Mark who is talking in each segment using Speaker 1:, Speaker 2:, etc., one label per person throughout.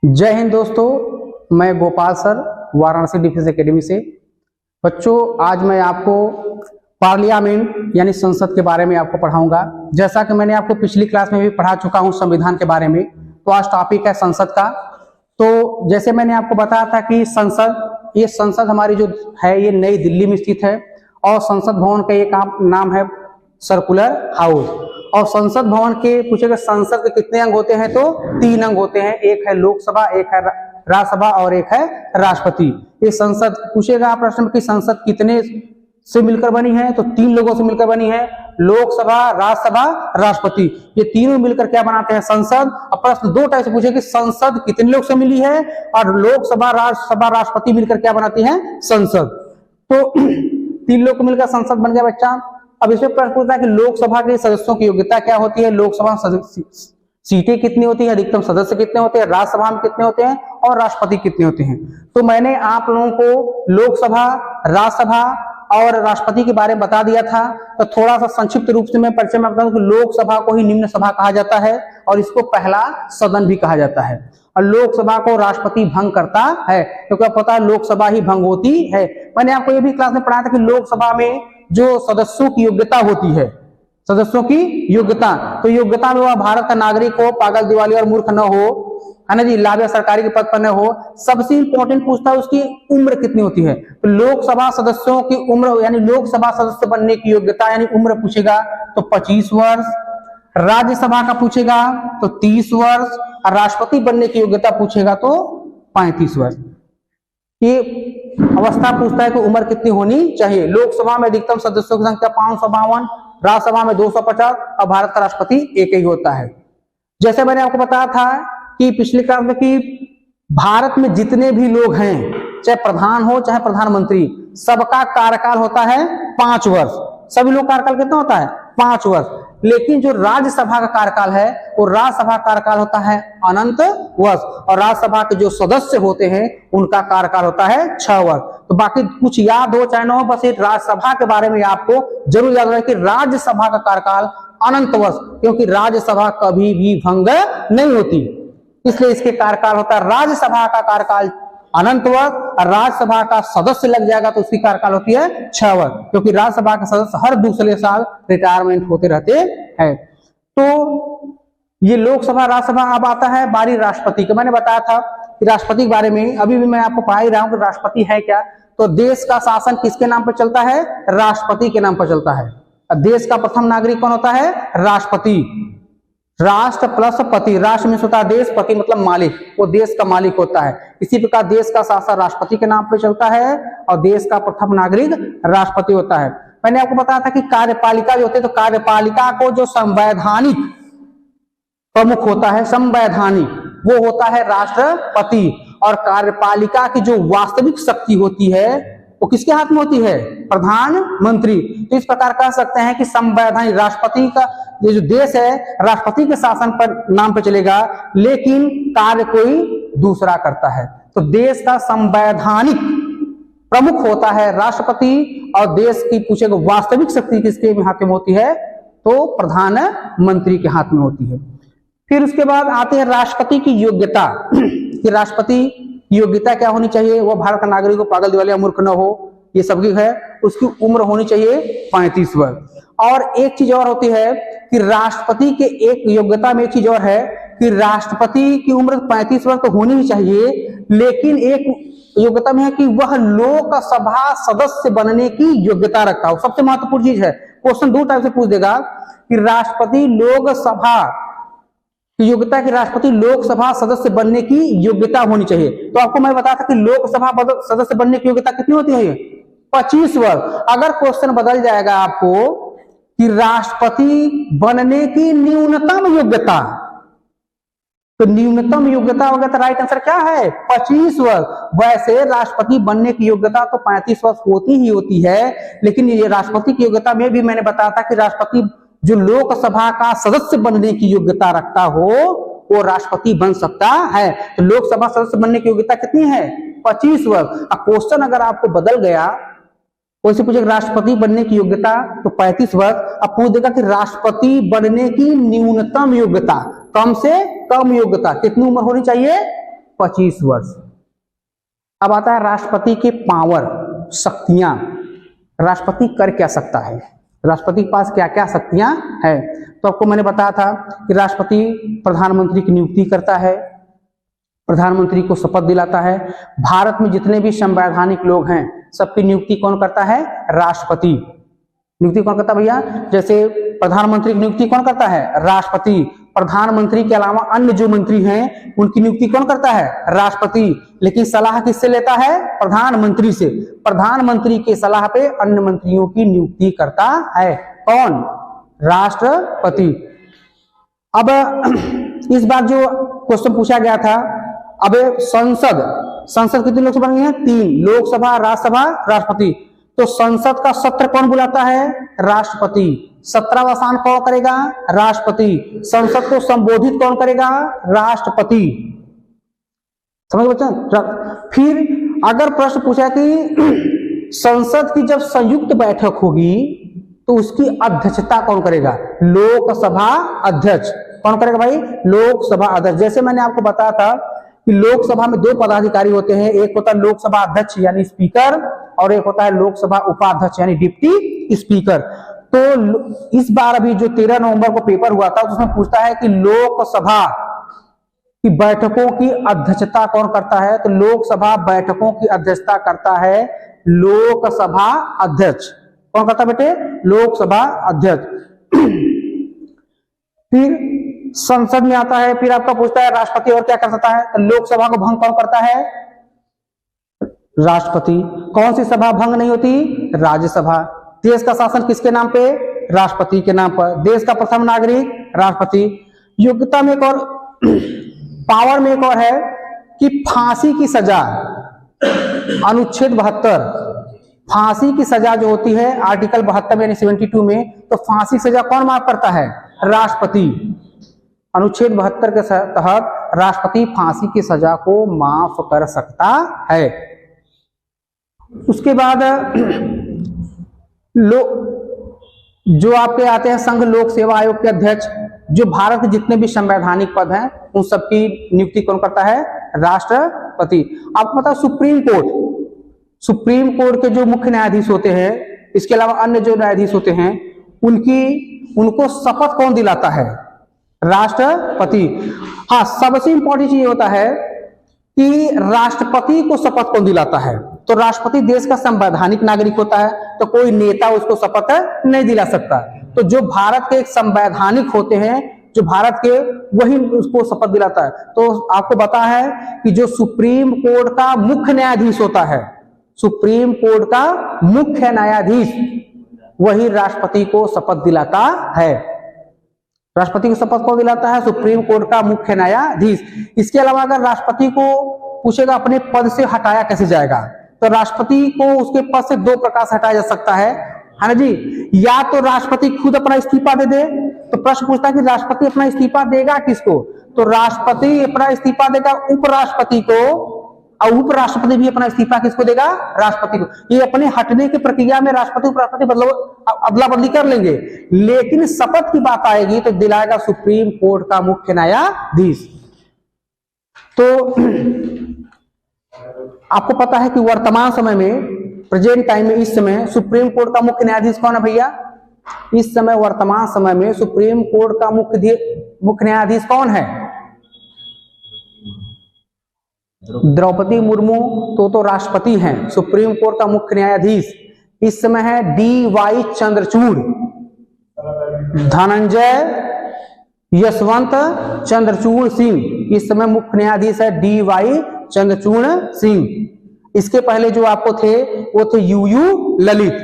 Speaker 1: जय हिंद दोस्तों, मैं Gopal sir Varanasi defence academy से। बच्चों, आज मैं आपको पार्लियामेंट यानी संसद के बारे में आपको पढ़ाऊंगा। जैसा कि मैंने आपको पिछली क्लास में भी पढ़ा चुका हूं संविधान के बारे में, तो आज टॉपिक है संसद का। तो जैसे मैंने आपको बताया था कि ये संसद हमारी जो है ये नई दिल्ली में स्थित है और संसद भवन का एक नाम है सर्कुलर हाउस। और संसद भवन के पूछेगा संसद के कितने अंग होते हैं, तो 3 अंग होते हैं। एक है लोकसभा, एक है राज्यसभा और एक है राष्ट्रपति। ये संसद पूछेगा आप प्रश्न में कि संसद कितने से मिलकर बनी है, तो 3 लोगों से मिलकर बनी है। लोकसभा, राज्यसभा, राष्ट्रपति, ये तीनों मिलकर क्या बनाते हैं, संसद। अब प्रश्न 2 टाइप से पूछे कि संसद कितने लोग से मिली है और लोकसभा, राज्यसभा, राष्ट्रपति मिलकर क्या बनाती है, संसद। तो 3 लोग मिलकर संसद बन गया बच्चा। अब इसमें प्रश्न पूछता है कि लोकसभा के सदस्यों की योग्यता क्या होती है, लोकसभा सीटें कितनी होती है, अधिकतम सदस्य कितने होते हैं, राज्यसभा में कितने होते हैं और राष्ट्रपति कितने होते हैं। तो मैंने आप लोगों को लोकसभा, राज्यसभा और राष्ट्रपति के बारे में बता दिया था। तो थोड़ा सा संक्षिप्त रूप से मैं परिचय में बताऊं कि लोकसभा को ही निम्न सभा कहा जाता है और इसको पहला सदन भी कहा जाता है। और लोकसभा को राष्ट्रपति भंग करता है, क्योंकि आपको पता है लोकसभा ही भंग होती है। मैंने आपको ये भी क्लास में पढ़ाया था कि लोकसभा में जो सदस्यों की योग्यता होती है, सदस्यों की योग्यता, तो योग्यता में वह भारत का नागरिक हो, पागल, दिवालिया और मूर्ख न हो, है ना जी, लाभ या सरकारी के पद पर न हो। सबसे इंपॉर्टेंट पूछता है उसकी उम्र कितनी होती है। तो लोकसभा सदस्यों की उम्र यानी लोकसभा सदस्य बनने की योग्यता यानी उम्र पूछेगा तो 25 वर्ष। राज्यसभा का पूछेगा तो 30 वर्ष और राष्ट्रपति बनने की योग्यता पूछेगा तो 35 वर्ष। ये अवस्था पूछता है कि उम्र कितनी होनी चाहिए। लोकसभा में अधिकतम सदस्यों की संख्या 552, राज्यसभा में 250 और भारत का राष्ट्रपति एक ही होता है। जैसे मैंने आपको बताया था कि पिछली क्लास में कि भारत में जितने भी लोग हैं, चाहे प्रधान हो चाहे प्रधानमंत्री, सबका कार्यकाल होता है 5 वर्ष। सभी लोग कार्यकाल कितना होता है, 5 वर्ष। लेकिन जो राज्यसभा का कार्यकाल है वो राज्यसभा कार्यकाल होता है अनंत वर्ष और राज्यसभा के जो सदस्य होते हैं उनका कार्यकाल होता है 6 वर्ष। तो बाकी कुछ याद हो चाहे ना हो, बस एक राज्यसभा के बारे में आपको जरूर याद रहे कि राज्यसभा का कार्यकाल अनंत वर्ष, क्योंकि राज्यसभा कभी भी भंग नहीं होती, इसलिए इसके कार्यकाल होता है। राज्यसभा का कार्यकाल अनंत वर्ष और राज्यसभा का सदस्य लग जाएगा तो उसकी कार्यकाल होती है 6 वर्ष, क्योंकि राज्यसभा के सदस्य हर दूसरे साल रिटायरमेंट होते रहते हैं। तो ये लोकसभा, राज्यसभा। अब आता है बारी राष्ट्रपति का। मैंने बताया था कि राष्ट्रपति के बारे में अभी भी मैं आपको पढ़ा ही रहा हूं कि राष्ट्रपति है क्या। तो देश का शासन किसके नाम पर चलता है, राष्ट्रपति के नाम पर चलता है। देश का प्रथम नागरिक कौन होता है, राष्ट्रपति। राष्ट्र प्लस पति, राष्ट्र में होता है देश, पति मतलब मालिक, वो देश का मालिक होता है। इसी प्रकार देश का शासन राष्ट्रपति के नाम पर चलता है और देश का प्रथम नागरिक राष्ट्रपति होता है। मैंने आपको बताया था कि कार्यपालिका जो होती है, तो कार्यपालिका को जो संवैधानिक प्रमुख होता है, संवैधानिक, वो होता है राष्ट्रपति। और कार्यपालिका की जो वास्तविक शक्ति होती है वो किसके हाथ में होती है, प्रधानमंत्री। तो इस प्रकार कह सकते हैं कि संवैधानिक राष्ट्रपति का ये जो देश है राष्ट्रपति के शासन पर नाम पर चलेगा, लेकिन कार्य कोई दूसरा करता है। तो देश का संवैधानिक प्रमुख होता है राष्ट्रपति और देश की पूछेगा वास्तविक शक्ति किसके हाथ में होती है, तो प्रधानमंत्री के हाथ में होती है। फिर उसके बाद आते हैं राष्ट्रपति की योग्यता कि राष्ट्रपति की योग्यता क्या होनी चाहिए, वो भारत का नागरिक हो, पागल, दिवालिया, मूर्ख न हो, ये सबकी है। उसकी उम्र होनी चाहिए 35 वर्ष। और एक चीज और होती है कि राष्ट्रपति के एक योग्यता में एक चीज और है कि राष्ट्रपति की उम्र 35 वर्ष तो होनी ही चाहिए, लेकिन एक योग्यता में है कि वह लोकसभा सदस्य बनने की योग्यता रखता हो। सबसे महत्वपूर्ण चीज है। क्वेश्चन 2 टाइप से पूछ देगा कि राष्ट्रपति लोकसभा की योग्यता की राष्ट्रपति लोकसभा सदस्य बनने की योग्यता होनी चाहिए। तो आपको मैं बताया था कि लोकसभा सदस्य बनने की योग्यता कितनी होती है, 25 वर्ष। अगर क्वेश्चन बदल जाएगा आपको कि राष्ट्रपति बनने की न्यूनतम योग्यता, तो न्यूनतम योग्यता होगा तो राइट आंसर क्या है, 25 वर्ष। वैसे राष्ट्रपति बनने की योग्यता तो 35 वर्ष होती ही होती है, लेकिन ये राष्ट्रपति की योग्यता में भी मैंने बताया था कि राष्ट्रपति जो लोकसभा का सदस्य बनने की योग्यता रखता हो वो राष्ट्रपति बन सकता है। तो लोकसभा सदस्य बनने की योग्यता कितनी है, 25 वर्ष। अब क्वेश्चन अगर आपको बदल गया, वैसे पूछेगा राष्ट्रपति बनने की योग्यता तो 35 वर्ष। अब पूछ देगा कि राष्ट्रपति बनने की न्यूनतम योग्यता, कम से कम योग्यता कितनी उम्र होनी चाहिए, 25 वर्ष। अब आता है राष्ट्रपति के पावर, शक्तियां। राष्ट्रपति कर क्या सकता है, राष्ट्रपति के पास क्या क्या शक्तियां है। तो आपको मैंने बताया था कि राष्ट्रपति प्रधानमंत्री की नियुक्ति करता है, प्रधानमंत्री को शपथ दिलाता है। भारत में जितने भी संवैधानिक लोग हैं सबकी नियुक्ति कौन करता है, राष्ट्रपति। नियुक्ति कौन करता है भैया, जैसे प्रधानमंत्री की नियुक्ति कौन करता है, राष्ट्रपति। प्रधानमंत्री के अलावा अन्य जो मंत्री हैं उनकी नियुक्ति कौन करता है, राष्ट्रपति। लेकिन सलाह किससे लेता है, प्रधानमंत्री से। प्रधानमंत्री के सलाह पे अन्य मंत्रियों की नियुक्ति करता है कौन, राष्ट्रपति। अब इस बार जो क्वेश्चन पूछा गया था, अब संसद कितनी लोकसभा बनी है, 3, लोकसभा, राज्यसभा, राष्ट्रपति। तो संसद का सत्र कौन बुलाता है, राष्ट्रपति। 17वां स्थान कौन करेगा, राष्ट्रपति। संसद को संबोधित कौन करेगा, राष्ट्रपति। समझ बच्चा। फिर अगर प्रश्न पूछा कि संसद की जब संयुक्त बैठक होगी तो उसकी अध्यक्षता कौन करेगा, लोकसभा अध्यक्ष। कौन करेगा भाई, लोकसभा अध्यक्ष। जैसे मैंने आपको बताया था कि लोकसभा में 2 पदाधिकारी होते हैं, एक होता है लोकसभा अध्यक्ष यानी स्पीकर, और एक होता है लोकसभा उपाध्यक्ष यानी डिप्टी स्पीकर। तो इस बार अभी जो 13 नवंबर को पेपर हुआ था उसमें पूछता है कि लोकसभा की बैठकों की अध्यक्षता कौन करता है। तो लोकसभा बैठकों की अध्यक्षता करता है लोकसभा अध्यक्ष। कौन करता है बेटे, लोकसभा अध्यक्ष। फिर संसद में आता है, फिर आपका पूछता है राष्ट्रपति और क्या कर सकता है। तो लोकसभा को भंग कौन करता है, राष्ट्रपति। कौन सी सभा भंग नहीं होती, राज्यसभा। देश का शासन किसके नाम पे, राष्ट्रपति के नाम पर। देश का प्रथम नागरिक, राष्ट्रपति। योग्यता में एक और, पावर में एक और है कि फांसी की सजा, अनुच्छेद 72, फांसी की सजा जो होती है आर्टिकल 72 यानी 72 में, तो फांसी सजा कौन माफ करता है, राष्ट्रपति। अनुच्छेद 72 के तहत राष्ट्रपति फांसी की सजा को माफ कर सकता है। उसके बाद जो आपके आते हैं संघ लोक सेवा आयोग के अध्यक्ष, जो भारत के जितने भी संवैधानिक पद हैं उन सबकी नियुक्ति कौन करता है, राष्ट्रपति। आपको पता है सुप्रीम कोर्ट के जो मुख्य न्यायाधीश होते हैं, इसके अलावा अन्य जो न्यायाधीश होते हैं उनको शपथ कौन दिलाता है, राष्ट्रपति। हाँ, सबसे इंपॉर्टेंट चीज होता है कि राष्ट्रपति को शपथ कौन दिलाता है। तो राष्ट्रपति देश का संवैधानिक नागरिक होता है, तो कोई नेता उसको शपथ नहीं दिला सकता। तो जो भारत के एक संवैधानिक होते हैं, जो भारत के, वही उसको शपथ दिलाता है। तो आपको पता है कि जो सुप्रीम कोर्ट का मुख्य न्यायाधीश होता है, सुप्रीम कोर्ट का मुख्य न्यायाधीश, वही राष्ट्रपति को शपथ दिलाता है। राष्ट्रपति को शपथ कौन दिलाता है, सुप्रीम कोर्ट का मुख्य न्यायाधीश। इसके अलावा अगर राष्ट्रपति को पूछेगा अपने पद से हटाया कैसे जाएगा, तो राष्ट्रपति को उसके पद से 2 प्रकार से हटाया जा सकता है ना जी। या तो राष्ट्रपति खुद अपना इस्तीफा दे दे, तो प्रश्न पूछता है कि राष्ट्रपति अपना इस्तीफा देगा किसको, तो राष्ट्रपति अपना इस्तीफा देगा उपराष्ट्रपति को, और उपराष्ट्रपति भी अपना इस्तीफा किसको देगा, राष्ट्रपति को। ये अपने हटने की प्रक्रिया में राष्ट्रपति उपराष्ट्रपति अदला बदली कर लेंगे, लेकिन शपथ की बात आएगी तो दिलाएगा सुप्रीम कोर्ट का मुख्य न्यायाधीश। तो आपको पता है कि वर्तमान समय में, प्रेजेंट टाइम में, इस समय सुप्रीम कोर्ट का मुख्य न्यायाधीश कौन है भैया, इस समय वर्तमान समय में सुप्रीम कोर्ट का मुख्य न्यायाधीश कौन है, द्रौपदी मुर्मू। तो राष्ट्रपति हैं। सुप्रीम कोर्ट का मुख्य न्यायाधीश इस समय है D.Y. चंद्रचूड़, धनंजय यशवंत चंद्रचूड़ सिंह। इस समय मुख्य न्यायाधीश है D.Y. चंद्रचूड़ सिंह। इसके पहले जो आपको थे वो थे U.U. ललित।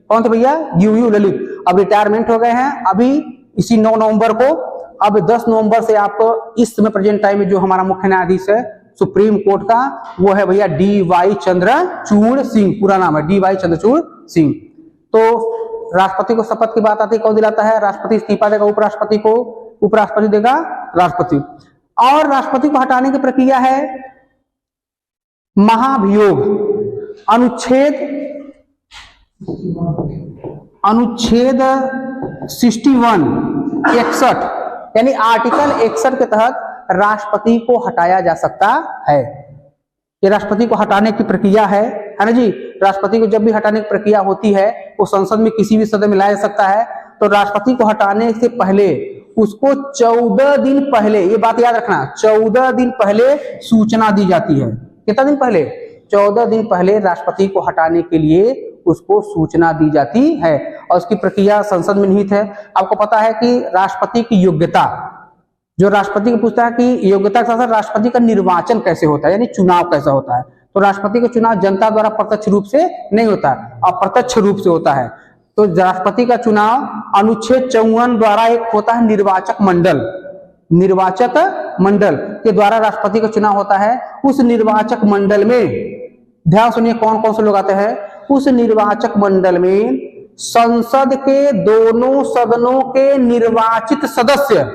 Speaker 1: कौन थे भैया, U.U. ललित। अब रिटायरमेंट हो गए हैं अभी इसी 9 नवंबर को। अब 10 नवंबर से आपको इस समय प्रेजेंट टाइम में जो हमारा मुख्य न्यायाधीश है सुप्रीम कोर्ट का, वो है भैया D.Y. चंद्रचूड़ सिंह। पूरा नाम है D.Y. चंद्रचूड़ सिंह। तो राष्ट्रपति को शपथ की बात आती है, कौन दिलाता है, राष्ट्रपति। इस्तीफा देगा उपराष्ट्रपति को, उपराष्ट्रपति देगा राष्ट्रपति। और राष्ट्रपति को हटाने की प्रक्रिया है महाभियोग। अनुच्छेद 61 यानी आर्टिकल 61 के तहत राष्ट्रपति को हटाया जा सकता है। ये राष्ट्रपति को हटाने की प्रक्रिया है ना जी। राष्ट्रपति को जब भी हटाने की प्रक्रिया होती है वो संसद में किसी भी सदन में लाया जा सकता है। तो राष्ट्रपति को हटाने से पहले उसको 14 दिन पहले, ये बात याद रखना, 14 दिन पहले सूचना दी जाती है। कितना दिन पहले? 14 दिन पहले राष्ट्रपति को हटाने के लिए उसको सूचना दी जाती है और उसकी प्रक्रिया संसद में निहित है। आपको पता है कि राष्ट्रपति की योग्यता, जो राष्ट्रपति को पूछता है कि योग्यता के साथ राष्ट्रपति का निर्वाचन कैसे होता है, यानी चुनाव कैसा होता है। तो राष्ट्रपति का चुनाव जनता द्वारा प्रत्यक्ष रूप से नहीं होता, अप्रत्यक्ष रूप से होता है। तो राष्ट्रपति का चुनाव अनुच्छेद 54 द्वारा एक होता है निर्वाचक मंडल, निर्वाचक मंडल के द्वारा राष्ट्रपति का चुनाव होता है। उस निर्वाचक मंडल में ध्यान सुनिए कौन कौन से लोग आते हैं। उस निर्वाचक मंडल में संसद के दोनों सदनों के निर्वाचित सदस्य,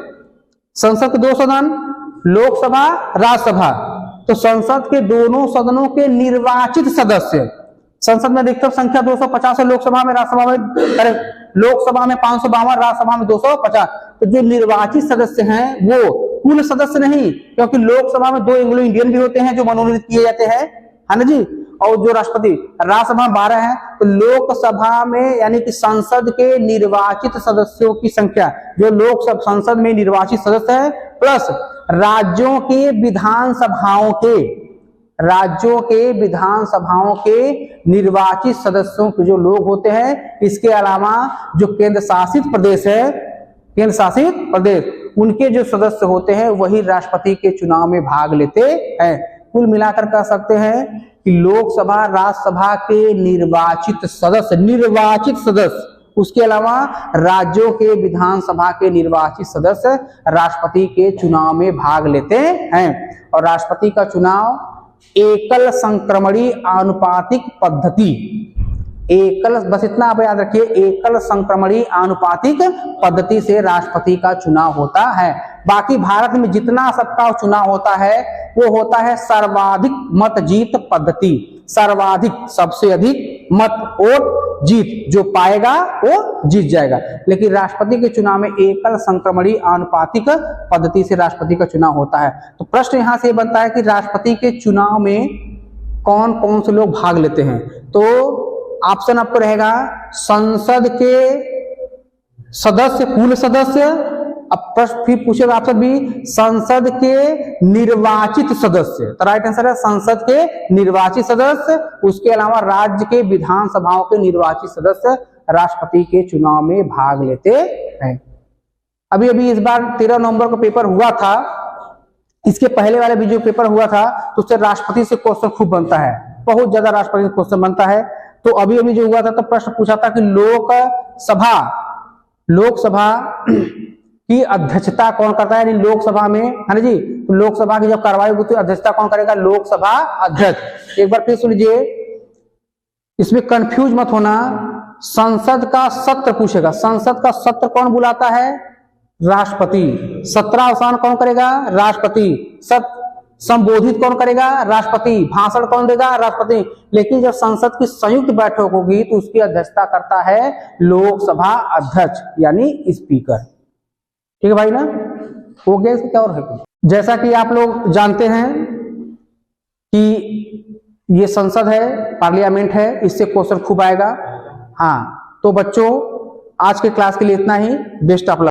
Speaker 1: संसद के दो सदन, लोकसभा राज्यसभा, तो संसद के दोनों सदनों के निर्वाचित सदस्य, संसद में अधिकतम संख्या 250 है, लोकसभा में राज्यसभा में लोकसभा में 552, राज्यसभा में 250। तो जो निर्वाचित सदस्य हैं वो कुल सदस्य नहीं, क्योंकि लोकसभा में 2 एंग्लो इंडियन भी होते हैं जो मनोनीत किए जाते हैं, है ना जी। और जो राष्ट्रपति, राज्यसभा 12 है, तो लोकसभा में यानी कि संसद के निर्वाचित सदस्यों की संख्या, जो लोकसभा संसद में निर्वाचित सदस्य है, प्लस राज्यों के विधानसभाओं के निर्वाचित सदस्यों के जो लोग होते हैं, इसके अलावा जो केंद्र शासित प्रदेश है, केंद्र शासित प्रदेश, उनके जो सदस्य होते हैं वही राष्ट्रपति के चुनाव में भाग लेते हैं। कुल मिलाकर कह सकते हैं कि लोकसभा राज्यसभा के निर्वाचित सदस्य, उसके अलावा राज्यों के विधानसभा के निर्वाचित सदस्य राष्ट्रपति के चुनाव में भाग लेते हैं। और राष्ट्रपति का चुनाव एकल संक्रमणी आनुपातिक पद्धति, एकल, बस इतना आप याद रखिए, एकल संक्रमणी आनुपातिक पद्धति से राष्ट्रपति का चुनाव होता है। बाकी भारत में जितना सबका चुनाव होता है वो होता है सर्वाधिक मत जीत पद्धति, सर्वाधिक, सबसे अधिक मत वोट जीत, जो पाएगा वो जीत जाएगा। लेकिन राष्ट्रपति के चुनाव में एकल संक्रमणी आनुपातिक पद्धति से राष्ट्रपति का चुनाव होता है। तो प्रश्न यहां से बनता है कि राष्ट्रपति के चुनाव में कौन कौन से लोग भाग लेते हैं। तो ऑप्शन आपको रहेगा संसद के सदस्य, कुल सदस्य, अब प्रश्न फिर पूछेगा ऑप्शन बी संसद के निर्वाचित सदस्य, तो राइट आंसर है संसद के निर्वाचित सदस्य, उसके अलावा राज्य के विधानसभाओं के निर्वाचित सदस्य राष्ट्रपति के चुनाव में भाग लेते हैं। अभी इस बार 13 नवंबर को पेपर हुआ था, इसके पहले वाले भी जो पेपर हुआ था तो उससे राष्ट्रपति से क्वेश्चन खूब बनता है, बहुत ज्यादा राष्ट्रपति से क्वेश्चन बनता है। तो अभी जो हुआ था तो प्रश्न पूछा था कि लोकसभा की अध्यक्षता कौन करता है, यानी लोकसभा में, है ना जी, तो लोकसभा की जब कार्रवाई होती है अध्यक्षता कौन करेगा, लोकसभा अध्यक्ष। एक बार फिर सुन लीजिए, इसमें कंफ्यूज मत होना, संसद का सत्र पूछेगा, संसद का सत्र कौन बुलाता है, राष्ट्रपति। सत्रावसान कौन करेगा, राष्ट्रपति। संबोधित कौन करेगा, राष्ट्रपति। भाषण कौन देगा, राष्ट्रपति। लेकिन जब संसद की संयुक्त बैठक होगी तो उसकी अध्यक्षता करता है लोकसभा अध्यक्ष यानी स्पीकर। ठीक है भाई ना, हो गया, इसमें क्या और है। जैसा कि आप लोग जानते हैं कि ये संसद है, पार्लियामेंट है, इससे क्वेश्चन खूब आएगा। हाँ, तो बच्चों आज के क्लास के लिए इतना ही। Best of luck.